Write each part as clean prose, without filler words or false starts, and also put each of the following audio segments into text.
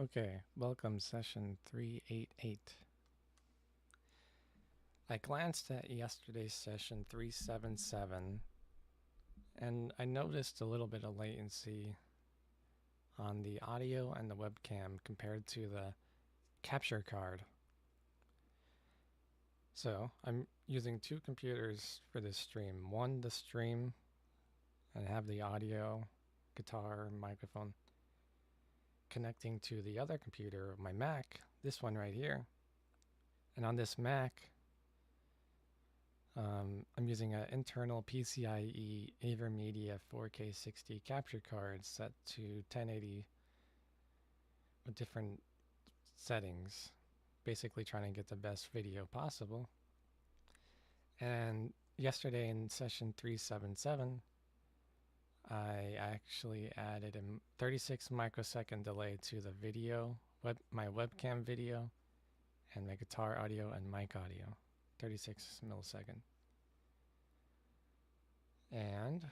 Okay, welcome session 388. I glanced at yesterday's session 377 and I noticed a little bit of latency on the audio and the webcam compared to the capture card. So I'm using two computers for this stream. One to stream and have the audio, guitar, microphone connecting to the other computer, my Mac, this one right here. And on this Mac, I'm using an internal PCIe AverMedia 4K60 capture card set to 1080 with different settings, basically trying to get the best video possible. And yesterday in session 377, I actually added a 36 microsecond delay to the video, my webcam video, and my guitar audio and mic audio. 36 millisecond. And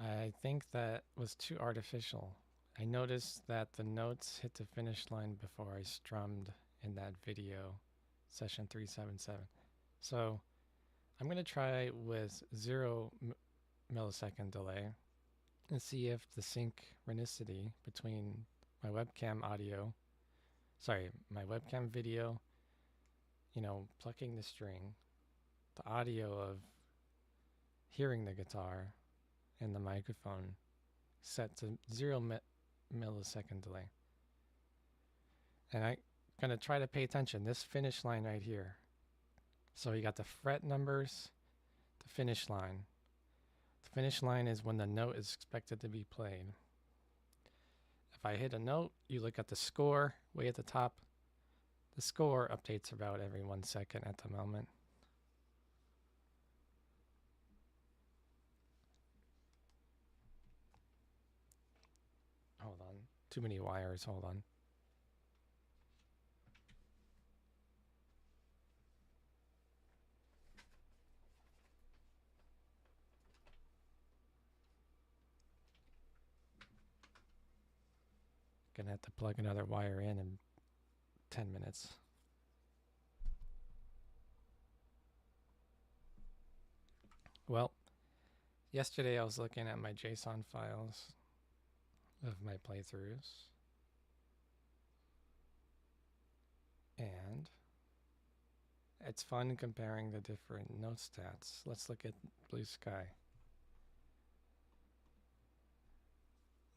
I think that was too artificial. I noticed that the notes hit the finish line before I strummed in that video, session 377. So I'm going to try with 0 millisecond delay and see if the synchronicity between my webcam video, plucking the string, the audio of hearing the guitar, and the microphone set to 0 millisecond delay. And I'm going to try to pay attention. This finish line right here. So you got the fret numbers, the finish line. The finish line is when the note is expected to be played. If I hit a note, you look at the score way at the top. The score updates about every 1 second at the moment. Hold on. Too many wires. Hold on. Gonna have to plug another wire in 10 minutes. Well, yesterday I was looking at my JSON files of my playthroughs. And it's fun comparing the different note stats. Let's look at Blue Sky.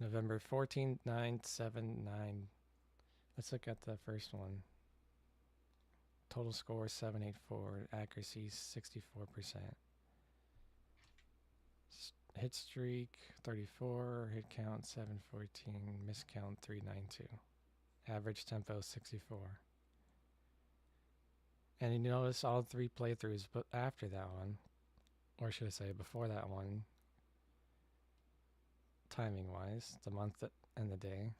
November 14th, 979. Let's look at the first one. Total score 784, accuracy 64%. Hit streak 34, hit count 714, miss count 392. Average tempo 64. And you notice all three playthroughs, but after that one, or should I say before that one, timing wise, the month and the day,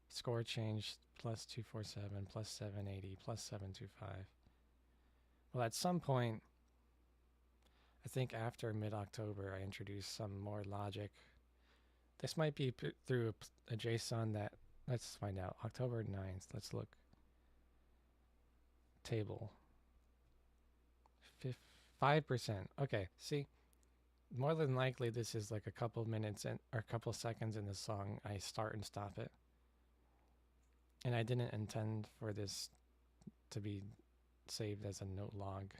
score changed plus 247, plus 780, plus 725. Well, at some point, I think after mid-October, I introduced some more logic. This might be through a JSON that, let's find out, October 9th, let's look. Table. 5%. Okay, see, more than likely this is like a couple minutes or a couple seconds in the song. I start and stop it. And I didn't intend for this to be saved as a note log.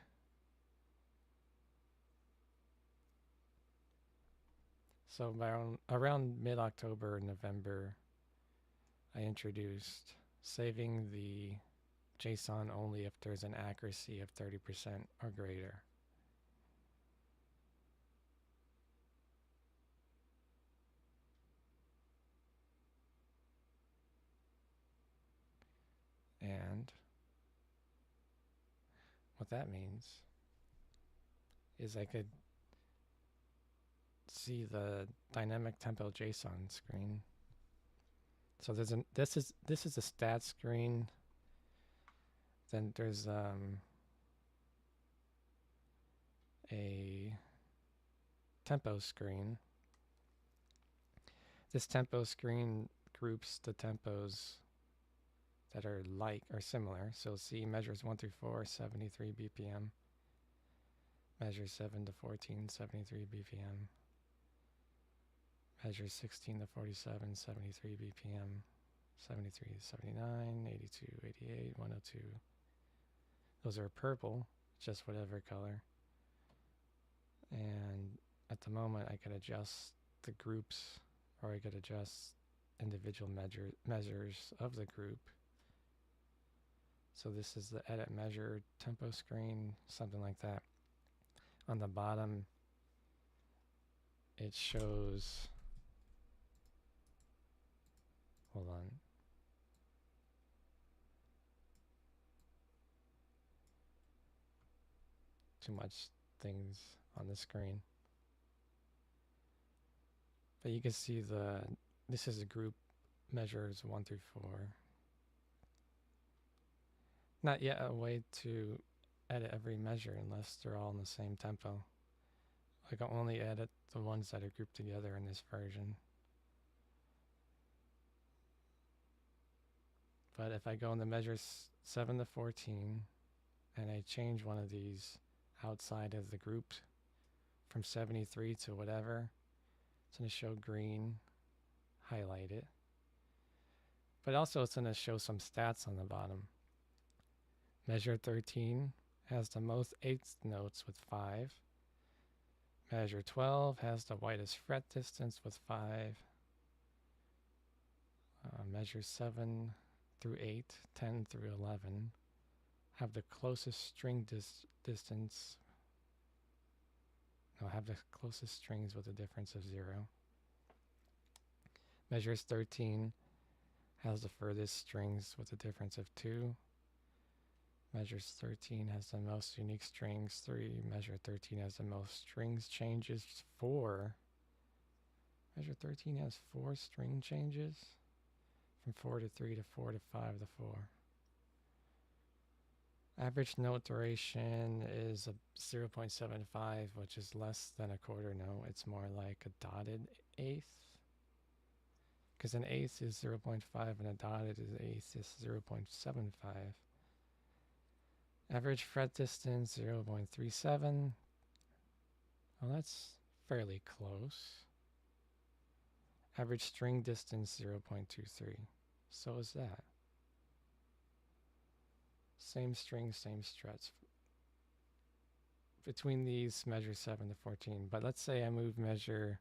So around mid-October, November, I introduced saving the JSON only if there's an accuracy of 30% or greater. And what that means is I could see the dynamic tempo JSON screen. So this is a stat screen. Then there's a tempo screen. This tempo screen groups the tempos that are similar. So C measures 1 through 4, 73 BPM. Measures 7 to 14, 73 BPM. Measures 16 to 47, 73 BPM. 73 to 79, 82, 88, 102. Those are purple, just whatever color. And at the moment I could adjust the groups, or I could adjust individual measures of the group. So this is the edit measure tempo screen, something like that. On the bottom it shows, hold on, too much things on the screen. But you can see this is a group measures 1 through 4. Not yet a way to edit every measure unless they're all in the same tempo. I can only edit the ones that are grouped together in this version. But if I go in the measures 7 to 14 and I change one of these outside of the group from 73 to whatever, it's going to show green, highlight it. But also it's going to show some stats on the bottom. Measure 13 has the most eighth notes with 5. Measure 12 has the widest fret distance with 5. Measure 7 through 8, 10 through 11 have the closest string distance. No, have the closest strings with a difference of 0. Measures 13 has the furthest strings with a difference of 2. Measures 13 has the most unique strings, 3. Measure 13 has the most strings changes, 4. Measure 13 has 4 string changes, from 4 to 3 to 4 to 5 to 4. Average note duration is a 0.75, which is less than a quarter note. It's more like a dotted eighth. Because an eighth is 0.5 and a dotted eighth is 0.75. Average fret distance 0.37. Well, that's fairly close. Average string distance 0.23. So is that. Same string, same struts. Between these, measure 7 to 14. But let's say I move measure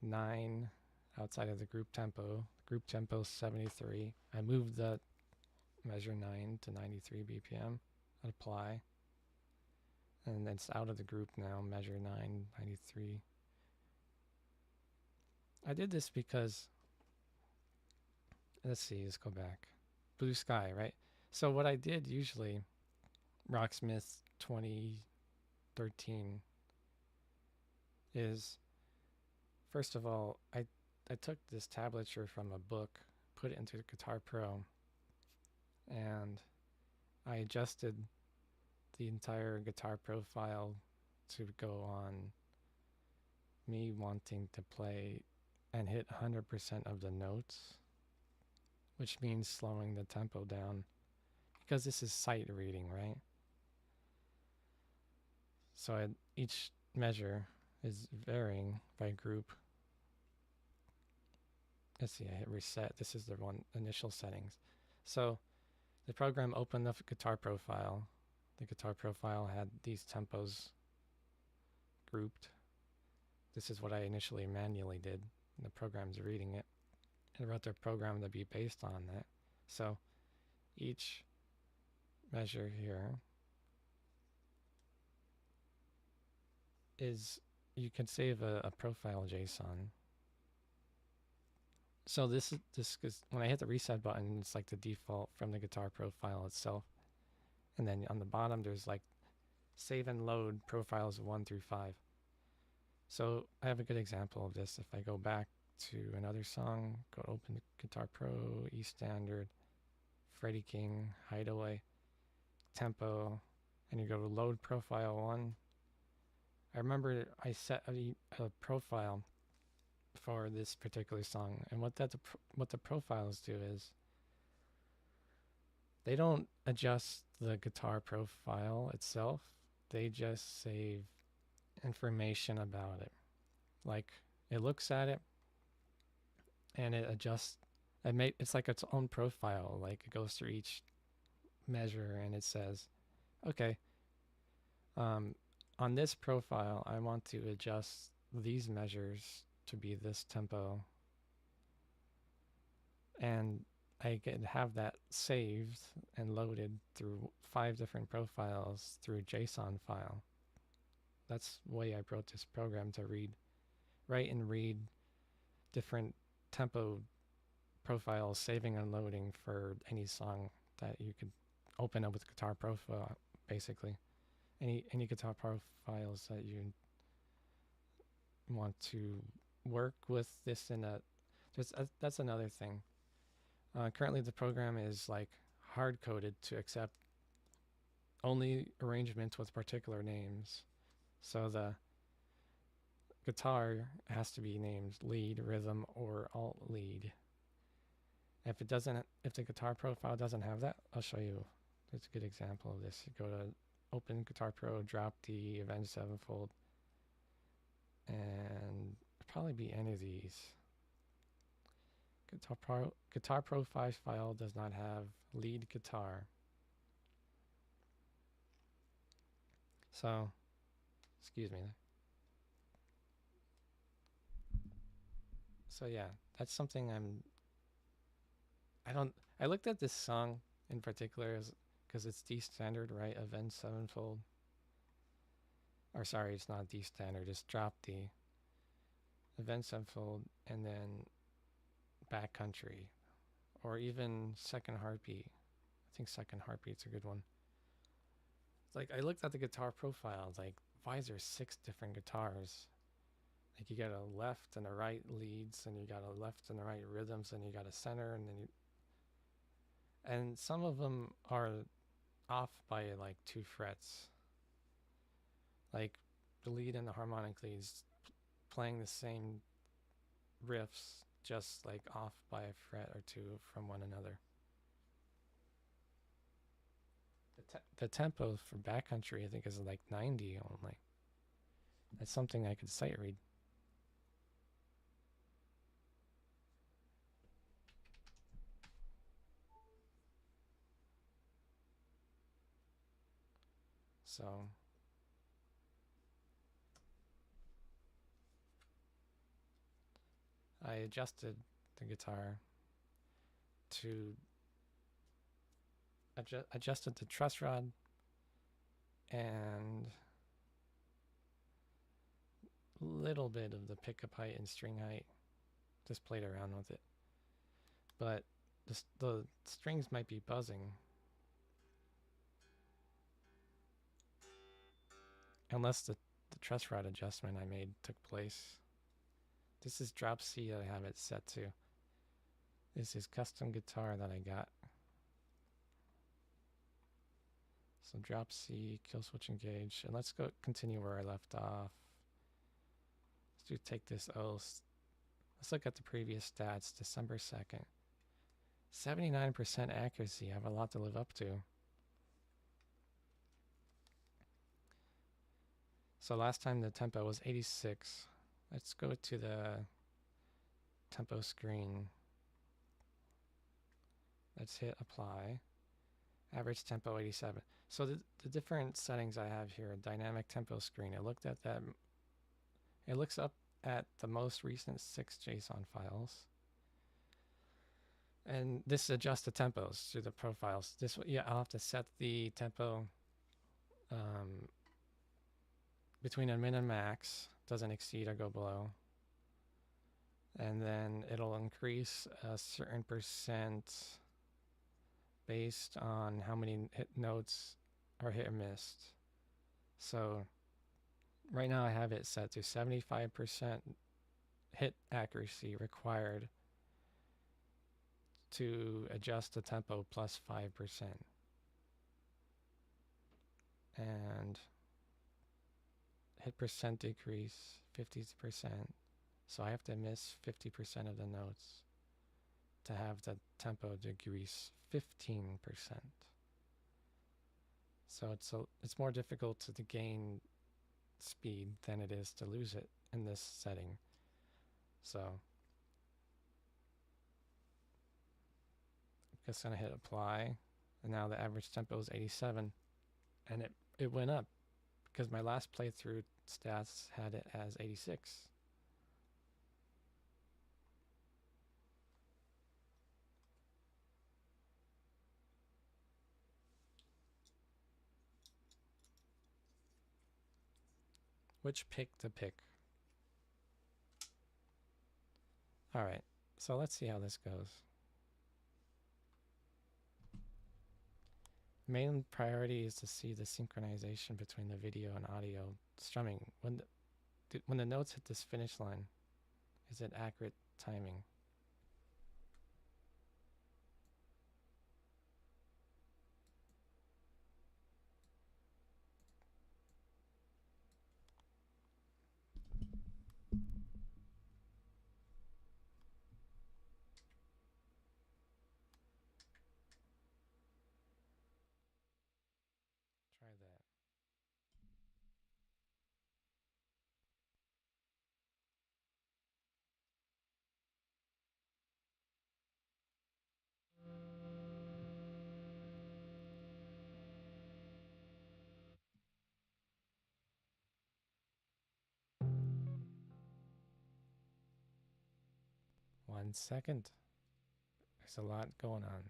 9 outside of the group tempo. Group tempo is 73. I move the measure 9 to 93 BPM. Apply. And it's out of the group now. Measure 9, 93. I did this because, let's see, let's go back. Blue Sky, right? So what I did usually, Rocksmith 2013, is, first of all, I took this tablature from a book, put it into Guitar Pro, and I adjusted the entire Guitar profile to go on me wanting to play and hit 100% of the notes, which means slowing the tempo down, because this is sight reading, right? So each measure is varying by group. Let's see, I hit reset. This is the one initial settings. So the program opened up Guitar Profile. The Guitar Profile had these tempos grouped. This is what I initially manually did. And the program's reading it. And wrote their program to be based on that. So each measure here is, you can save a profile JSON. So this is when I hit the reset button, it's like the default from the Guitar Profile itself. And then on the bottom, there's like save and load profiles 1 through 5. So I have a good example of this. If I go back to another song, go open the Guitar Pro, E Standard, Freddie King, Hideaway, Tempo, and you go to load profile 1. I remember I set a profile for this particular song, and what the profiles do is they don't adjust the guitar profile itself. They just save information about it. Like it looks at it and it adjusts. It's like its own profile. Like it goes through each measure and it says, okay, on this profile, I want to adjust these measures to be this tempo, and I can have that saved and loaded through 5 different profiles through a JSON file. That's the way I wrote this program to write and read different tempo profiles, saving and loading for any song that you could open up with Guitar Profile, basically. Any guitar profiles that you want to work with this in a... That's another thing. Currently the program is like hard-coded to accept only arrangements with particular names. So the guitar has to be named lead, rhythm, or alt lead. If the guitar profile doesn't have that, I'll show you. It's a good example of this. You go to Open Guitar Pro, drop the Avenged Sevenfold, and probably be any of these. Guitar Pro 5 file does not have lead guitar. So, excuse me. So yeah, that's something I looked at this song in particular because it's D standard, right? Avenged Sevenfold. Or sorry, it's not D standard, it's drop D. Avenged Sevenfold and then Backcountry. Or even Second Heartbeat. I think Second Heartbeat's a good one. It's like I looked at the guitar profile, it's like, why is there 6 different guitars? Like you got a left and a right leads, and you got a left and a right rhythms, and you got a center, and some of them are off by like 2 frets. Like the lead and the harmonic leads playing the same riffs, just like off by a fret or 2 from one another. The tempo for Backcountry I think is like 90 only. That's something I could sight read. So I adjusted the guitar to adjusted the truss rod and a little bit of the pickup height and string height. Just played around with it. But the strings might be buzzing. Unless the truss rod adjustment I made took place. This is drop C that I have it set to. This is custom guitar that I got. So drop C, kill switch engage, and let's go continue where I left off. Let's take this O. Let's look at the previous stats, December 2nd. 79% accuracy, I have a lot to live up to. So last time the tempo was 86. Let's go to the tempo screen. Let's hit apply. Average tempo 87. So the different settings I have here, dynamic tempo screen, I looked at that. It looks up at the most recent 6 JSON files. And this adjusts the tempos through the profiles. I'll have to set the tempo between a min and max, doesn't exceed or go below. And then it'll increase a certain percent based on how many hit notes are hit or missed. So right now I have it set to 75% hit accuracy required to adjust the tempo plus 5%. And hit percent decrease 50%. So I have to miss 50% of the notes to have the tempo decrease 15%. So it's more difficult to gain speed than it is to lose it in this setting. So I'm just gonna hit apply, and now the average tempo is 87, and it went up because my last playthrough stats had it as 86. Which pick to pick? All right, so let's see how this goes. Main priority is to see the synchronization between the video and audio strumming. When the notes hit this finish line, is it accurate timing? Try that. One second. There's a lot going on.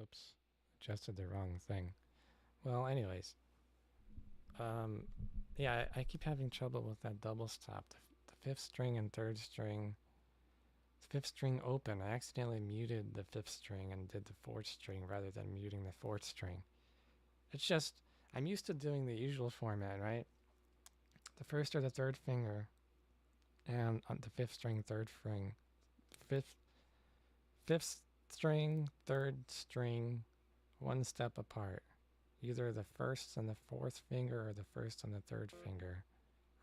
Oops, adjusted the wrong thing. Well, anyways, yeah, I keep having trouble with that double stop. The fifth string and third string. Fifth string open. I accidentally muted the fifth string and did the fourth string rather than muting the fourth string. It's just, I'm used to doing the usual format, right? The first or the third finger, and on the fifth string, third string, fifth string, third string, one step apart. Either the first and the fourth finger or the first and the third finger.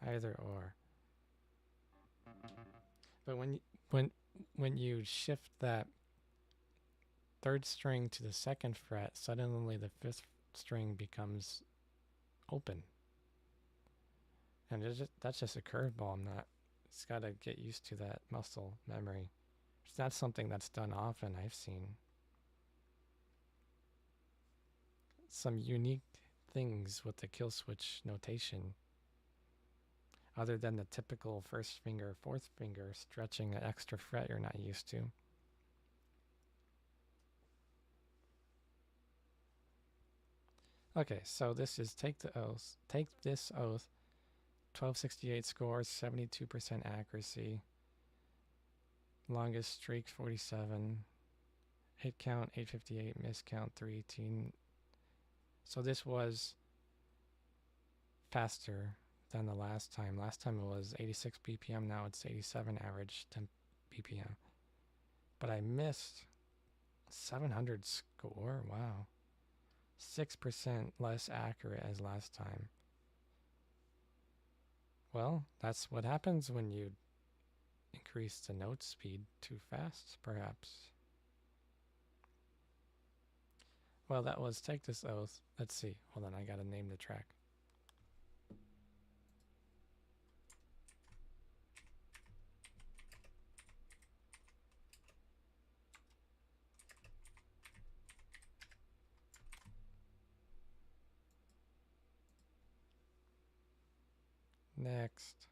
Either or. But when you shift that third string to the second fret, suddenly the fifth string becomes open. And that's just a curveball. It's got to get used to that muscle memory. It's not something that's done often, I've seen. Some unique things with the kill switch notation, other than the typical first finger, fourth finger stretching an extra fret you're not used to. Okay, so this is Take This Oath, 1268 scores, 72% accuracy, longest streak 47, hit count 858, miss count 318. So this was faster than the last time. Last time it was 86 BPM, now it's 87 average 10 BPM. But I missed 700 score, wow. 6% less accurate as last time. Well, that's what happens when you increase the note speed too fast, perhaps. Well, that was Take This Oath. Let's see. Hold on, I gotta name the track. Next.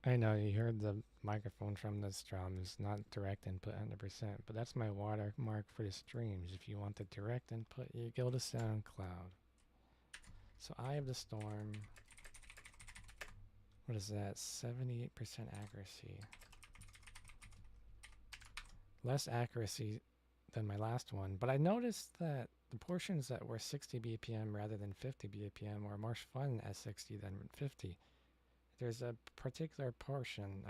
I know you heard the microphone from this drum is not direct input 100%, but that's my watermark for the streams. If you want the direct input, you go to SoundCloud. So Eye of the Storm, what is that? 78% accuracy. Less accuracy than my last one, but I noticed that the portions that were 60 BPM rather than 50 BPM were more fun at 60 than 50. There's a particular portion,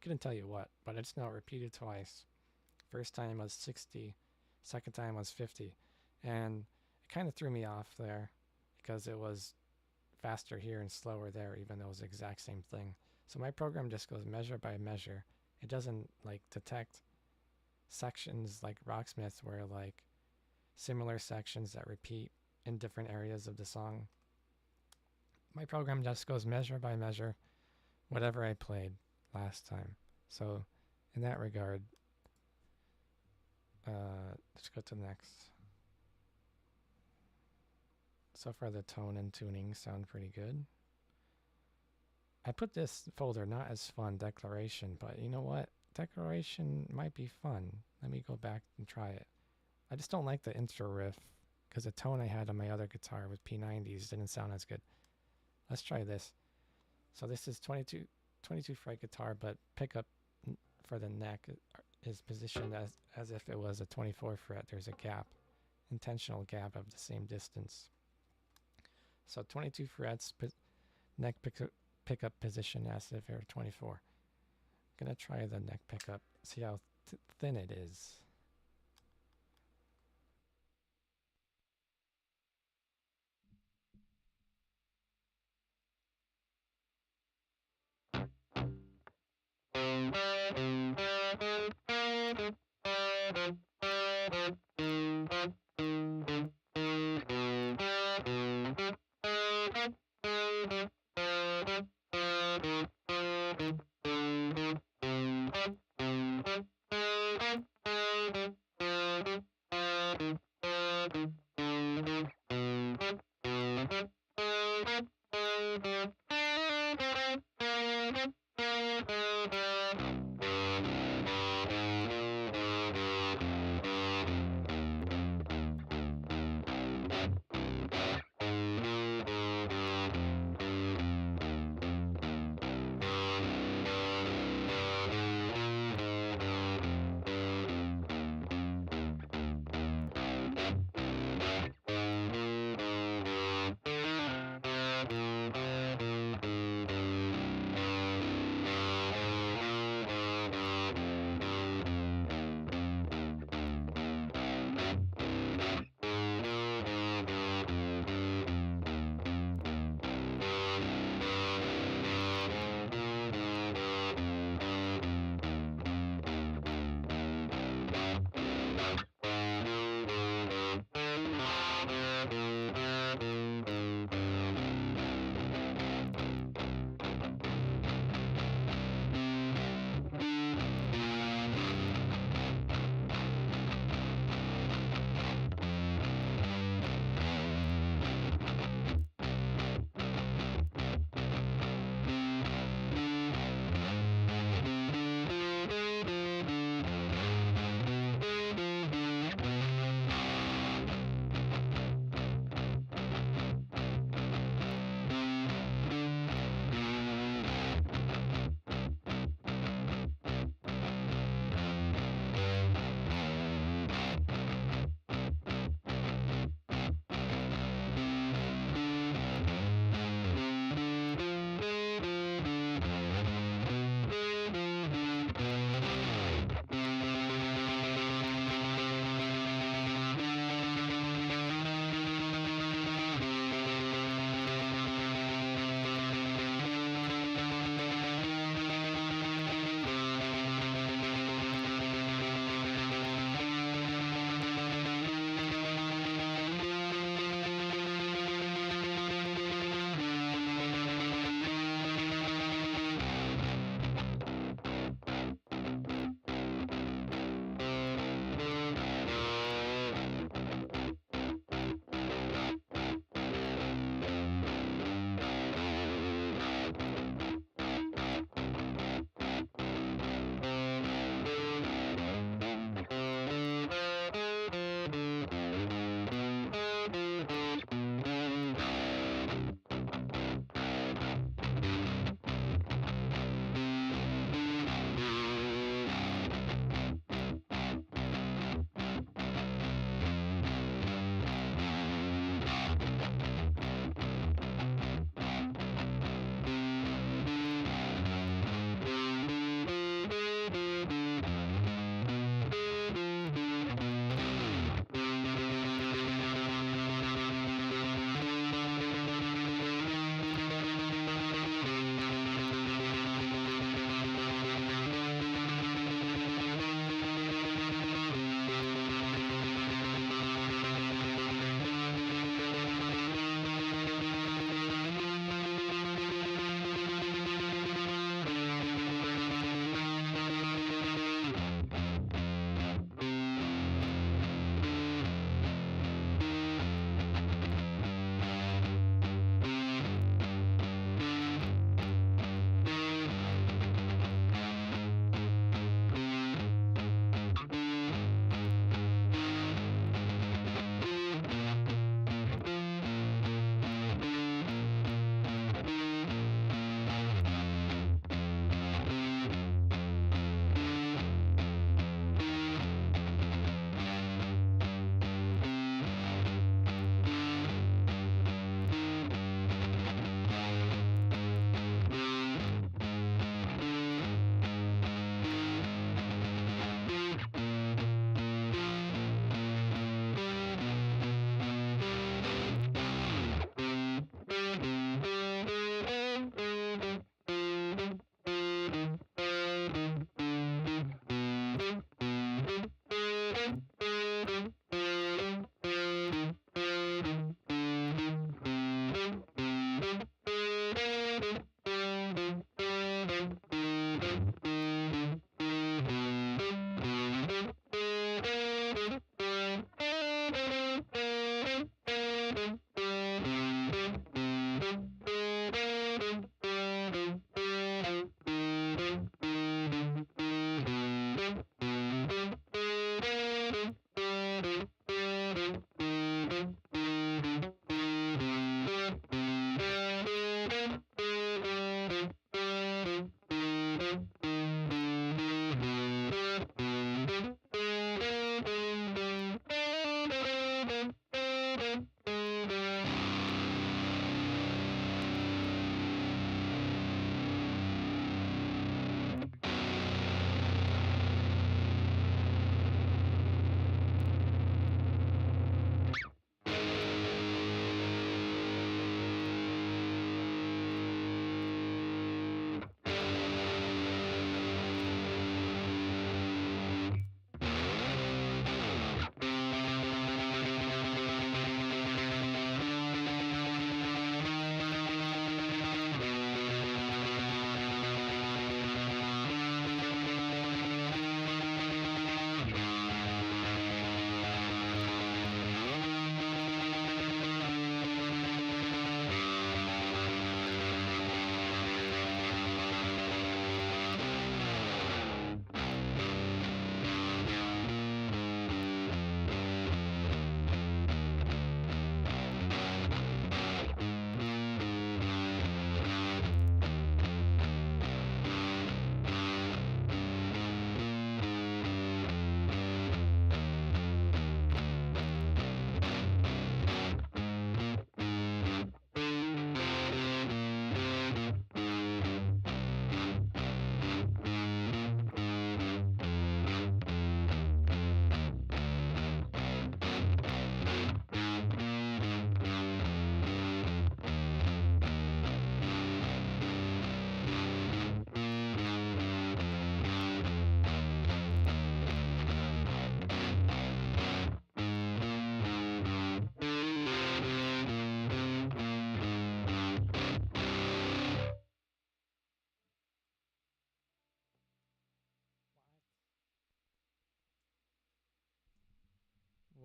couldn't tell you what, but it's now repeated twice. First time was 60, second time was 50. And it kind of threw me off there because it was faster here and slower there, even though it was the exact same thing. So my program just goes measure by measure. It doesn't like detect sections like Rocksmith where like similar sections that repeat in different areas of the song. My program just goes measure by measure, whatever I played last time. So in that regard, let's go to the next. So far the tone and tuning sound pretty good. I put this folder not as fun, Declaration, but you know what? Declaration might be fun. Let me go back and try it. I just don't like the intro riff because the tone I had on my other guitar with P90s didn't sound as good. Let's try this. So this is 22 fret guitar, but pickup for the neck is positioned as if it was a 24 fret. There's a gap, intentional gap of the same distance. So 22 frets, neck pickup position as if it were 24. I'm gonna try the neck pickup, see how thin it is.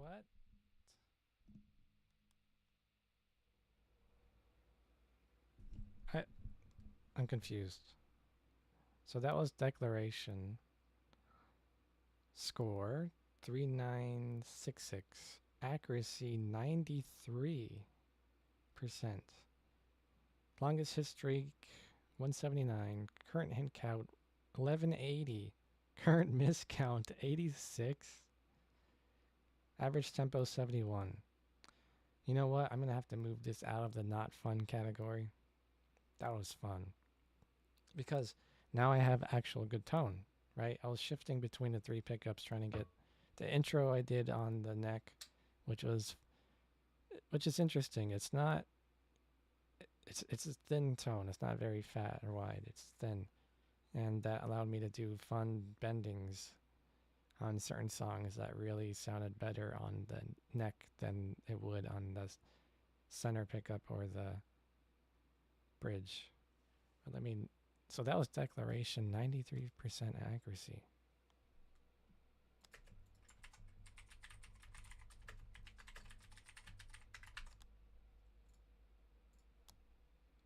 What? I I'm confused. So that was declaration. Score 3966. Accuracy 93%. Longest hit streak 179. Current hit count 1180. Current miss count 86. Average tempo 71. You know what? I'm going to have to move this out of the not fun category. That was fun. Because now I have actual good tone, right? I was shifting between the three pickups trying to get the intro I did on the neck, which is interesting. It's not it's a thin tone. It's not very fat or wide. It's thin. And that allowed me to do fun bendings on certain songs that really sounded better on the neck than it would on the center pickup or the bridge. But I mean, so that was declaration, 93% accuracy.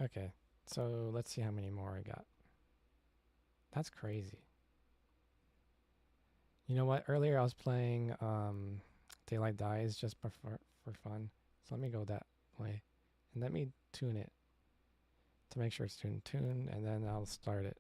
Okay, so let's see how many more I got. That's crazy. You know what? Earlier I was playing Daylight Dies just for fun. So let me go that way. And let me tune it to make sure it's tuned, and then I'll start it.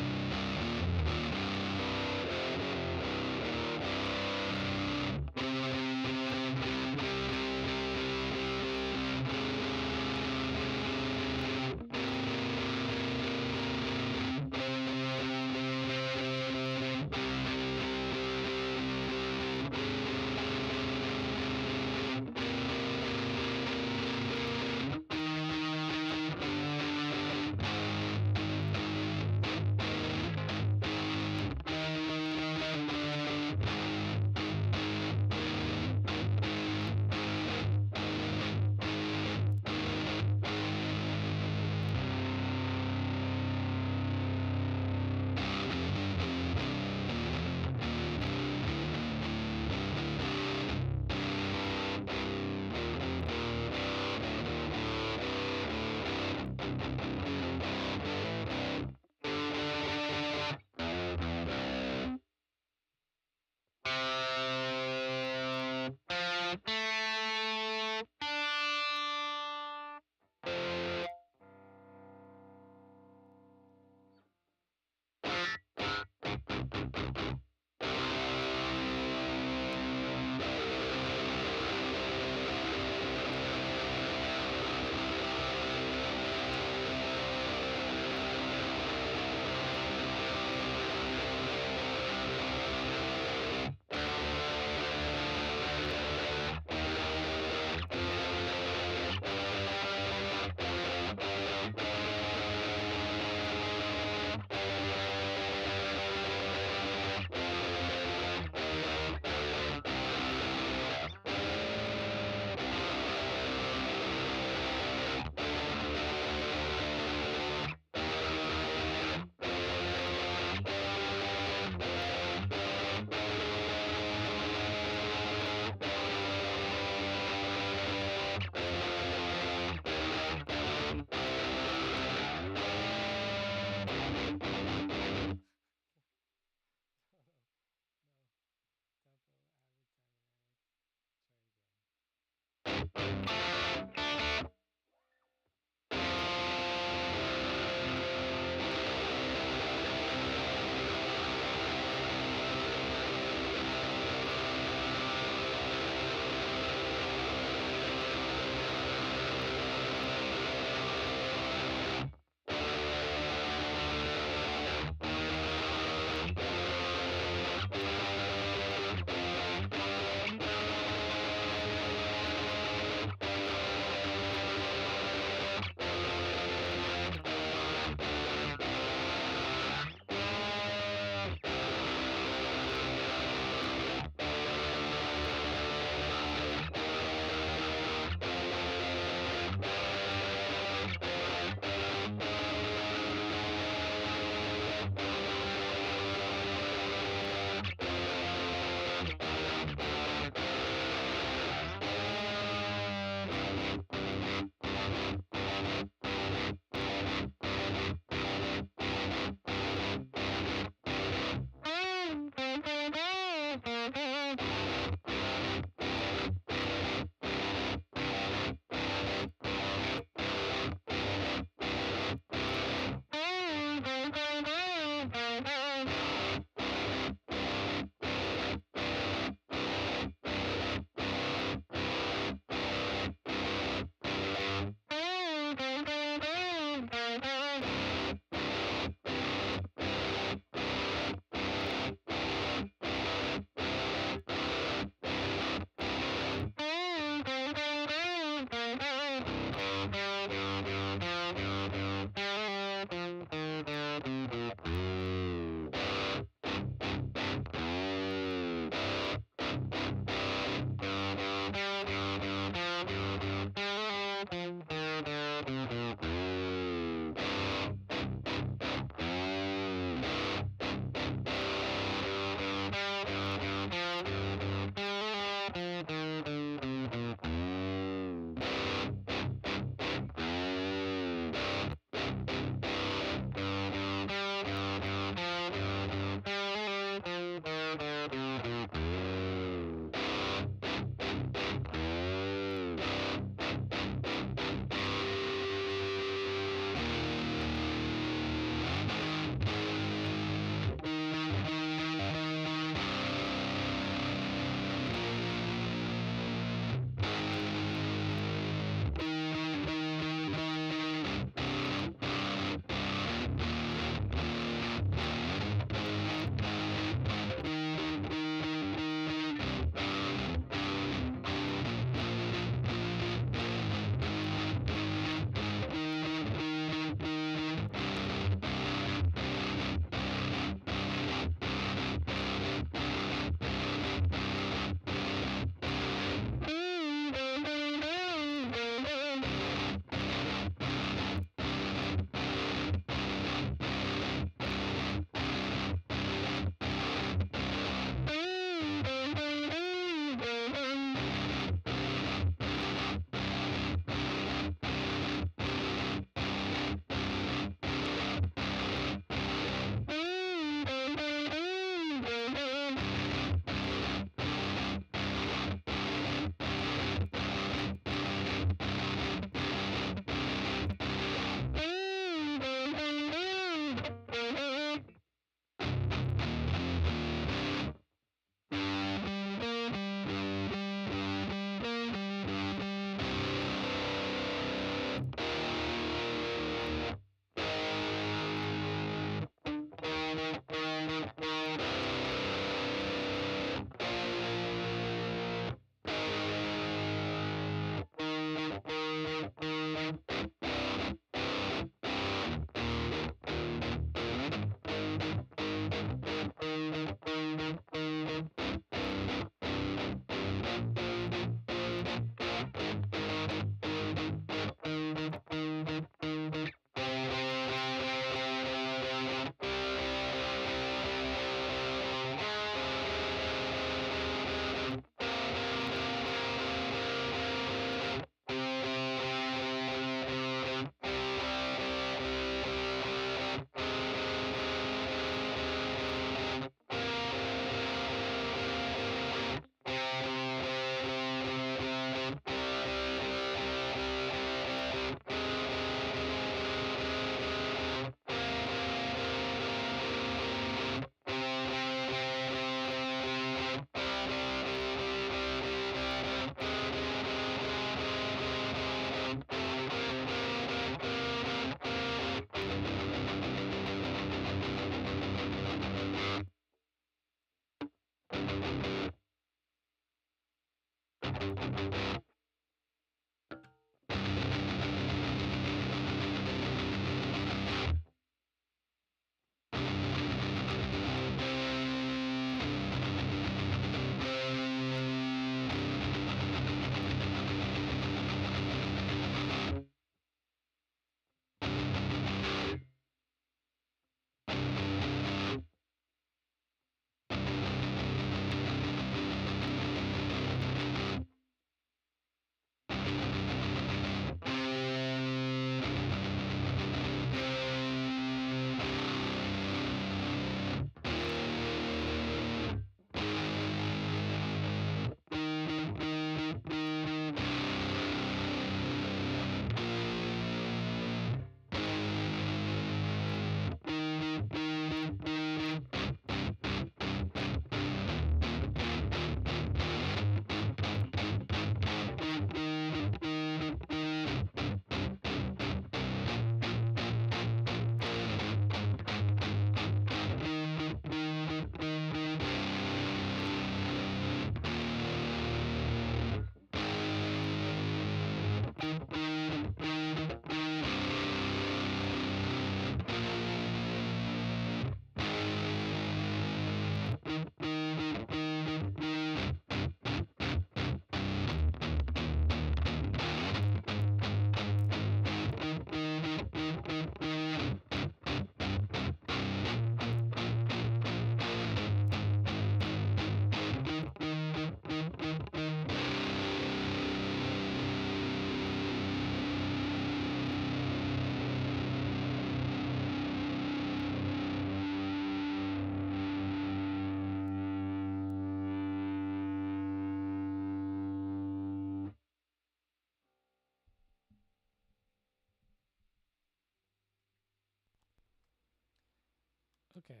Okay.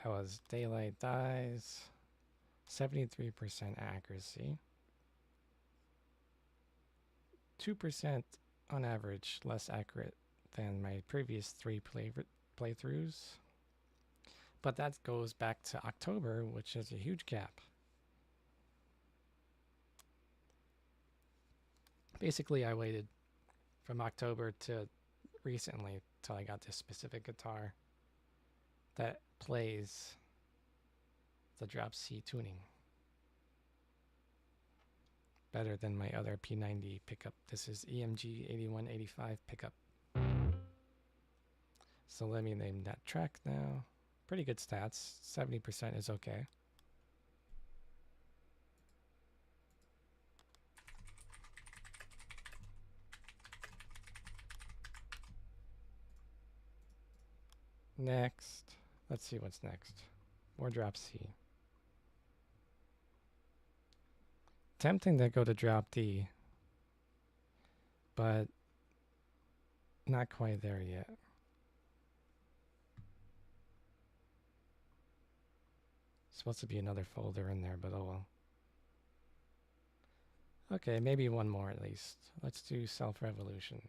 That was Daylight Dies. 73% accuracy. 2% on average less accurate than my previous 3 playthroughs. But that goes back to October, which is a huge gap. Basically, I waited from October to recently till I got this specific guitar that plays the drop C tuning better than my other P90 pickup. This is EMG 8185 pickup. So let me name that track now. Pretty good stats. 70% is okay. Next. Let's see what's next. More drop C. Tempting to go to drop D, but not quite there yet. Supposed to be another folder in there, but oh well. Okay, maybe one more at least. Let's do Self-Revolution.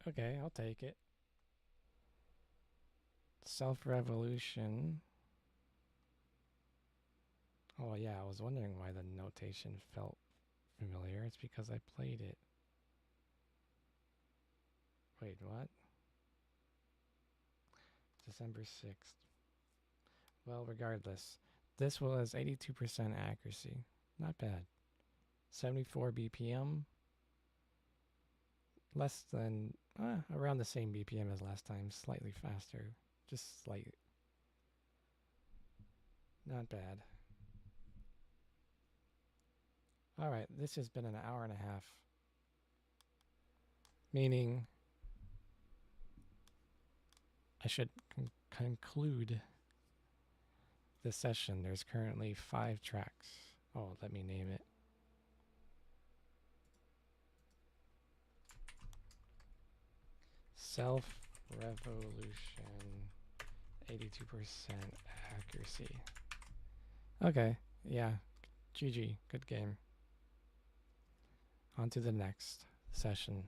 Okay, I'll take it. Self-revolution. Oh yeah, I was wondering why the notation felt familiar. It's because I played it. Wait, what? December 6th. Well, regardless, this was 82% accuracy. Not bad. 74 BPM. Less than, around the same BPM as last time. Slightly faster. Just slight. Not bad. Alright, this has been an hour and a half. Meaning I should conclude this session. There's currently 5 tracks. Oh, let me name it. Self-revolution, 82% accuracy. Okay, yeah, GG, good game. On to the next session.